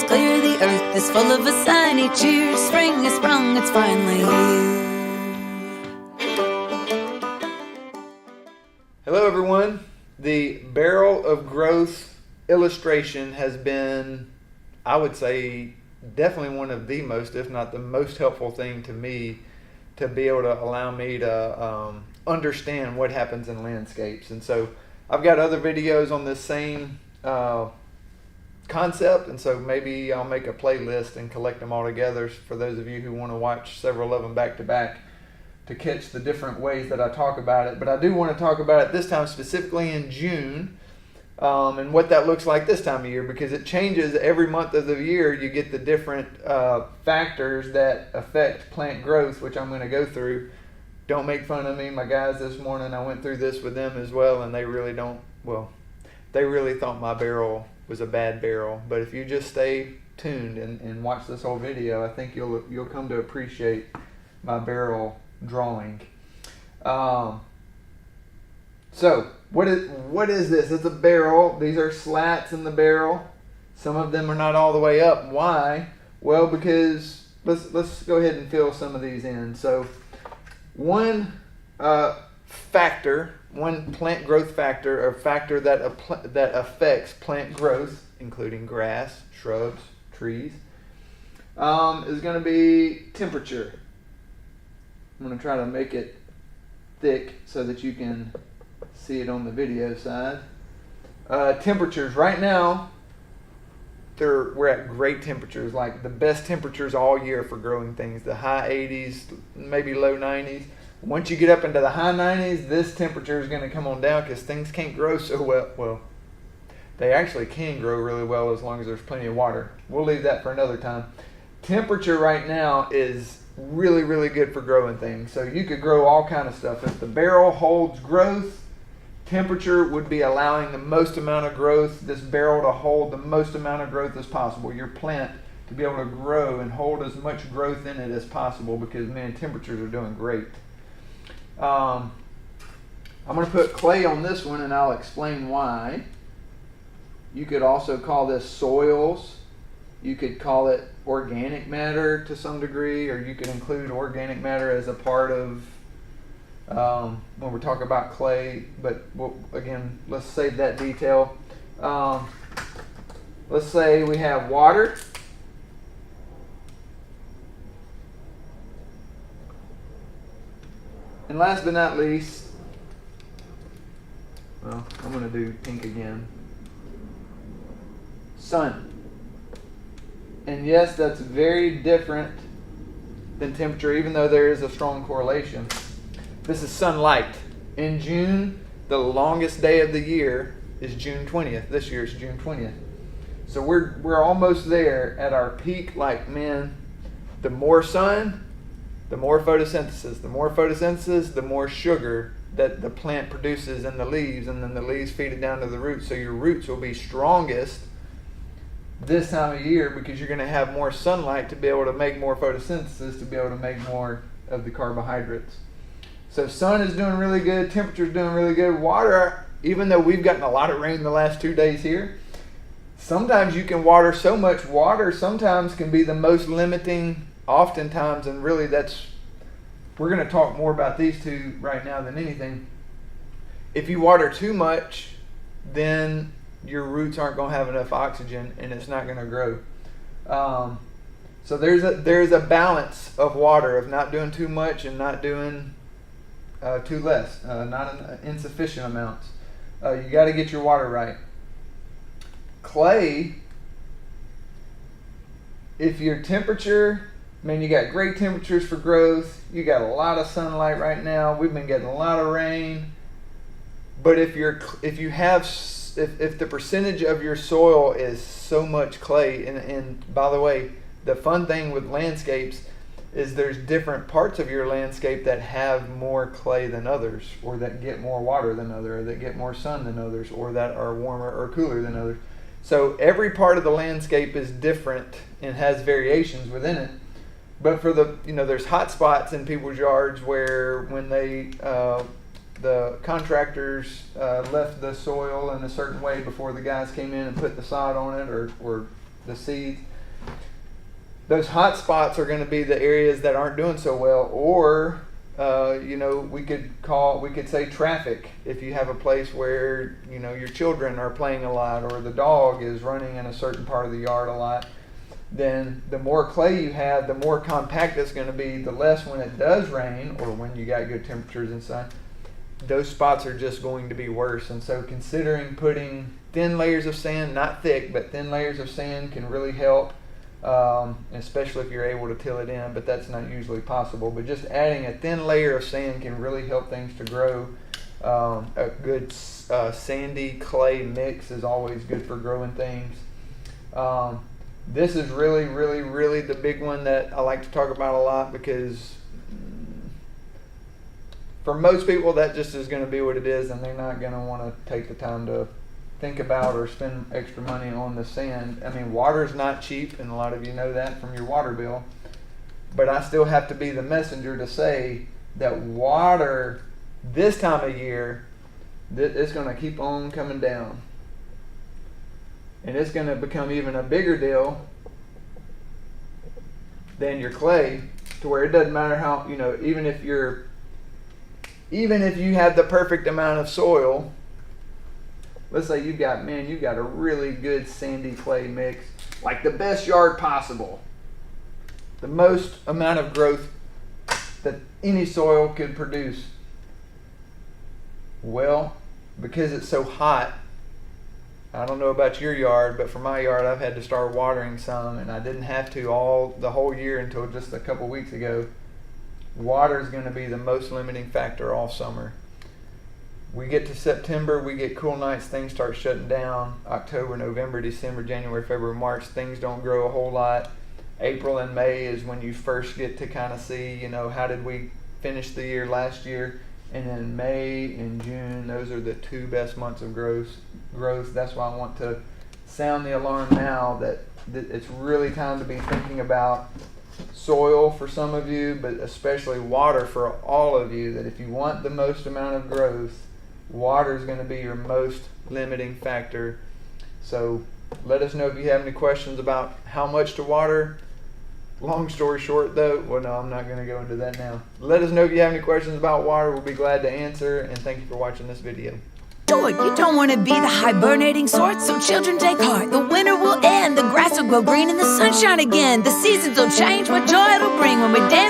is clear, the earth is full of a sunny cheer. Spring has sprung, it's finally here. Hello everyone. The barrel of growth illustration has been, I would say, definitely one of the most, if not the most helpful thing to me to be able to allow me to understand what happens in landscapes. And so I've got other videos on this same concept, and so maybe I'll make a playlist and collect them all together for those of you who want to watch several of them back to back to catch the different ways that I talk about it. But I do want to talk about it this time specifically in June, and what that looks like this time of year, because it changes every month of the year. You get the different factors that affect plant growth, which I'm going to go through. Don't make fun of me. My guys this morning, I went through this with them as well, and they really thought my barrel was a bad barrel. But if you just stay tuned and watch this whole video, I think you'll come to appreciate my barrel drawing. So what is this? It's a barrel. These are slats in the barrel. Some of them are not all the way up. Why? Well, because let's go ahead and fill some of these in. So one plant growth factor, or factor that affects plant growth, including grass, shrubs, trees, is going to be temperature. I'm going to try to make it thick so that you can see it on the video side. Temperatures right now, we're at great temperatures, like the best temperatures all year for growing things. The high 80s, maybe low 90s. Once you get up into the high 90s, this temperature is going to come on down because things can't grow so well. Well, they actually can grow really well as long as there's plenty of water. We'll leave that for another time. Temperature right now is really, really good for growing things. So you could grow all kind of stuff. If the barrel holds growth, temperature would be allowing the most amount of growth, this barrel to hold the most amount of growth as possible. Your plant to be able to grow and hold as much growth in it as possible, because, man, temperatures are doing great. I'm going to put clay on this one, and I'll explain why. You could also call this soils. You could call it organic matter to some degree, or you could include organic matter as a part of when we're talking about clay. But again, let's save that detail. Let's say we have water. And last but not least, well, I'm going to do pink again. Sun. And yes, that's very different than temperature, even though there is a strong correlation. This is sunlight. In June, the longest day of the year is June 20th. This year is June 20th. So we're almost there at our peak. Like, man, the more sun, the more photosynthesis. The more photosynthesis, the more sugar that the plant produces in the leaves, and then the leaves feed it down to the roots. So your roots will be strongest this time of year, because you're going to have more sunlight to be able to make more photosynthesis, to be able to make more of the carbohydrates. So sun is doing really good, temperature is doing really good. Water, even though we've gotten a lot of rain the last 2 days here, sometimes you can water so much. Water sometimes can be the most limiting, oftentimes, and really we're going to talk more about these two right now than anything. If you water too much, then your roots aren't going to have enough oxygen, and it's not going to grow. So there's a balance of water, of not doing too much and not doing too less, not insufficient amounts. You got to get your water right. Clay, if your temperature, man, you got great temperatures for growth. You got a lot of sunlight right now. We've been getting a lot of rain. But if the percentage of your soil is so much clay, and by the way, the fun thing with landscapes is there's different parts of your landscape that have more clay than others, or that get more water than others, or that get more sun than others, or that are warmer or cooler than others. So every part of the landscape is different and has variations within it. But for there's hot spots in people's yards where when the contractors left the soil in a certain way before the guys came in and put the sod on it, or the seeds. Those hot spots are going to be the areas that aren't doing so well, or we could say traffic. If you have a place where your children are playing a lot, or the dog is running in a certain part of the yard a lot, then the more clay you have, the more compact it's going to be. The less when it does rain, or when you got good temperatures and sun, those spots are just going to be worse. And so considering putting thin layers of sand, not thick, but thin layers of sand can really help. Especially if you're able to till it in, but that's not usually possible. But just adding a thin layer of sand can really help things to grow. A good sandy clay mix is always good for growing things. This is really, really, really the big one that I like to talk about a lot, because for most people that just is going to be what it is, and they're not going to want to take the time to think about or spend extra money on the sand. I mean, water's not cheap, and a lot of you know that from your water bill. But I still have to be the messenger to say that water this time of year, it's going to keep on coming down. And it's going to become even a bigger deal than your clay, to where it doesn't matter how, even if you have the perfect amount of soil. Let's say you've got a really good sandy clay mix, like the best yard possible, the most amount of growth that any soil could produce. Well, because it's so hot, I don't know about your yard, but for my yard, I've had to start watering some, and I didn't have to the whole year until just a couple weeks ago. Water is going to be the most limiting factor all summer. We get to September, we get cool nights, things start shutting down. October, November, December, January, February, March, things don't grow a whole lot. April and May is when you first get to kind of see, how did we finish the year last year. And then May and June, those are the 2 best months of growth. That's why I want to sound the alarm now that it's really time to be thinking about soil for some of you, but especially water for all of you, that if you want the most amount of growth, water is going to be your most limiting factor. So let us know if you have any questions about how much to water. Long story short though, well no, I'm not going to go into that now. Let us know if you have any questions about water. We'll be glad to answer, and thank you for watching this video. Sure, you don't want to be the hibernating sort, so children take heart. The winter will end, the grass will grow green, and the sunshine again. The seasons will change, what joy it'll bring when we dance